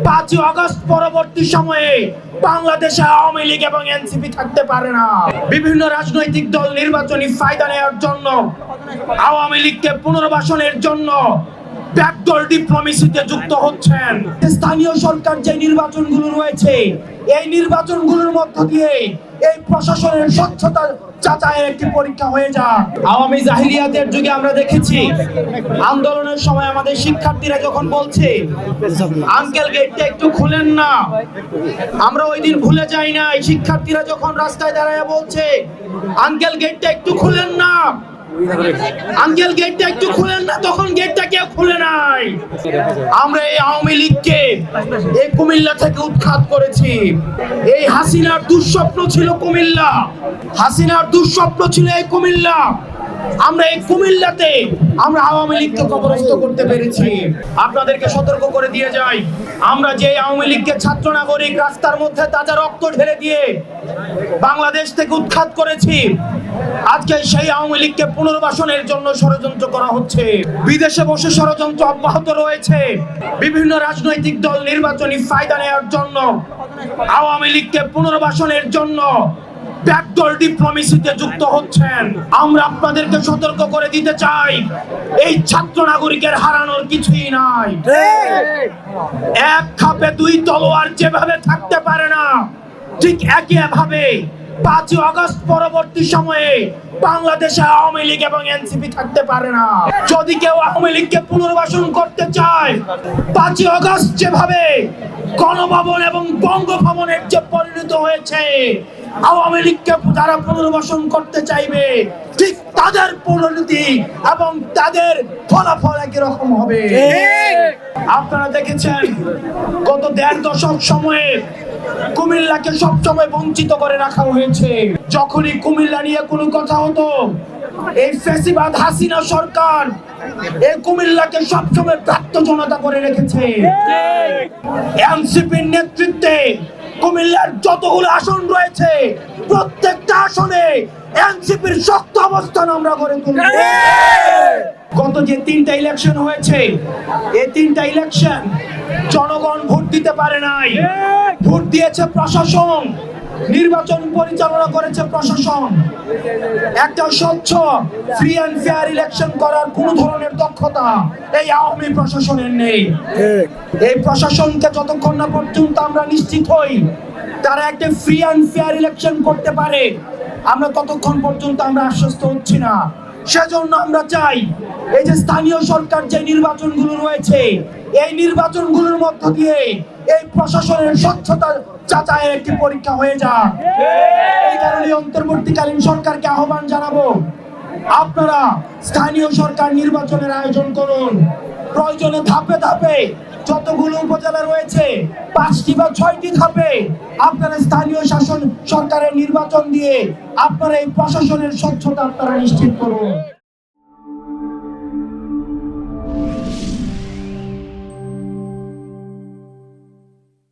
5ই August পরবর্তী সময়ে বাংলাদেশে আওয়ামী লীগ এবং এনসিপি থাকতে পারে না। বিভিন্ন রাজনৈতিক দল নির্বাচনী ফায়দা নেওয়ার জন্য আওয়ামী লীগকে পুনর্বাসনের জন্য ব্যাকডোর ডিপ্লোমেসিতে যুক্ত হচ্ছেন। স্থানীয় সরকার যে নির্বাচনগুলো রয়েছে, এই নির্বাচনগুলোর মধ্য দিয়ে এই প্রশাসনের স্বচ্ছতা যাচাইয়ের একটি পরীক্ষা হয়ে যায়। আওয়ামী জাহিলিয়াতের যুগে আমরা দেখেছি, আন্দোলনের সময় আমাদের শিক্ষার্থীরা যখন বলছে আঙ্কেল গেটটা একটু খুলেন না, আমরা ওই দিন ভুলে যাই না। এই শিক্ষার্থীরা যখন রাস্তায় দাঁড়ায় বলছে আঙ্কেল গেটটা একটু খুলেন না, আঙ্কেল গেটটা একটু খুলেন না, তখন গেটটা কেউ খুলে নাই। আমরা এই আওয়ামী লীগকে এই কুমিল্লা থেকে উৎখাত করেছি। এই হাসিনার দুঃস্বপ্ন ছিল কুমিল্লা, হাসিনার দুঃস্বপ্ন ছিল এই কুমিল্লা। আমরা এই কুমিল্লাতে আমরা আওয়ামী লীগকে কবরস্থ করতে পেরেছি। আপনাদেরকে সতর্ক করে দিয়ে যাই, আমরা যে আওয়ামী লীগকে ছাত্র নাগরিক রাস্তার মধ্যে তাজা রক্ত ঢেলে দিয়ে বাংলাদেশ থেকে উৎখাত করেছি, আজকে সেই আওয়ামী লীগকে পুনর্বাসনের জন্য ষড়যন্ত্র করা হচ্ছে। বিদেশে বসে ষড়যন্ত্র অব্যাহত রয়েছে। বিভিন্ন রাজনৈতিক দল নির্বাচনী ফায়দা নেওয়ার জন্য আওয়ামী লীগকে পুনর্বাসনের জন্য ব্যাকডোর ডিপ্লোমেসিতে যুক্ত হচ্ছেন। আমরা আপনাদেরকে সতর্ক করে দিতে চাই, এই ছাত্র নাগরিকের হারানোর কিছুই নাই। এক খাপে দুই তলোয়ার যেভাবে থাকতে পারে না, ঠিক একই ভাবে 5ই আগস্ট পরবর্তী সময়ে বাংলাদেশে আওয়ামী লীগ এবং এনসিপি থাকতে পারে না। যদি কেউ আওয়ামী লীগকে পুনর্বাসন করতে চায়, 5ই আগস্ট যেভাবে গণভবন এবং বঙ্গভবনের যে পরিণত হয়েছে, আওয়ামী লীগকে যারা পুনর্বাসন করতে চাইবে ঠিক তাদের পরিণতি এবং তাদের ফলাফল একই রকম হবে। আপনারা দেখেছেন গত 1.5 দশক সময়ে কুমিল্লাকে সবসময় বঞ্চিত করে রাখা হয়েছে। যখনই কুমিল্লা নিয়ে কোনো কথা হতো, এই ফ্যাসিবাদ হাসিনা সরকার এই কুমিল্লাকে সবসময় প্রাপ্ত জনতা করে রেখেছে। এনসিপির নেতৃত্বে কুমিল্লার যতগুলো আসন রয়েছে, প্রত্যেকটা আসনে এনসিপির শক্ত অবস্থান আমরা গড়ে তুলব। গত যে 3টা ইলেকশন হয়েছে, এই 3টা ইলেকশন জনগণ ভোট দিতে পারে নাই, ভোট দিয়েছে প্রশাসন, নির্বাচন পরিচালনা করেছে প্রশাসন। একটা স্বচ্ছ ফ্রি এন্ড ফেয়ার ইলেকশন করার কোন ধরনের দক্ষতা এই আওয়ামী প্রশাসনের নেই। এই প্রশাসনকে যতক্ষণ না পর্যন্ত আমরা নিশ্চিত হই তারা একটা ফ্রি এন্ড ফেয়ার ইলেকশন করতে পারে, আমরা ততক্ষণ পর্যন্ত আমরা আশ্বস্ত হচ্ছি না। সেজন্য আমরা চাই এই যে স্থানীয় সরকার যে নির্বাচনগুলো রয়েছে, এই নির্বাচনগুলোর মধ্য দিয়ে এই প্রশাসনের স্বচ্ছতা যাচাইয়ের একটি পরীক্ষা হয়ে যায়। এই কারণে অন্তর্বর্তীকালীন সরকারকে আহ্বান জানাবো, আপনারা স্থানীয় সরকার নির্বাচনের আয়োজন করুন। প্রয়োজনে ধাপে ধাপে যতগুলো উপজেলা রয়েছে 5টি বা 6টি ধাপে আপনারা স্থানীয় শাসন সরকারের নির্বাচন দিয়ে আপনারা এই প্রশাসনের স্বচ্ছতা আপনারা নিশ্চিত করুন।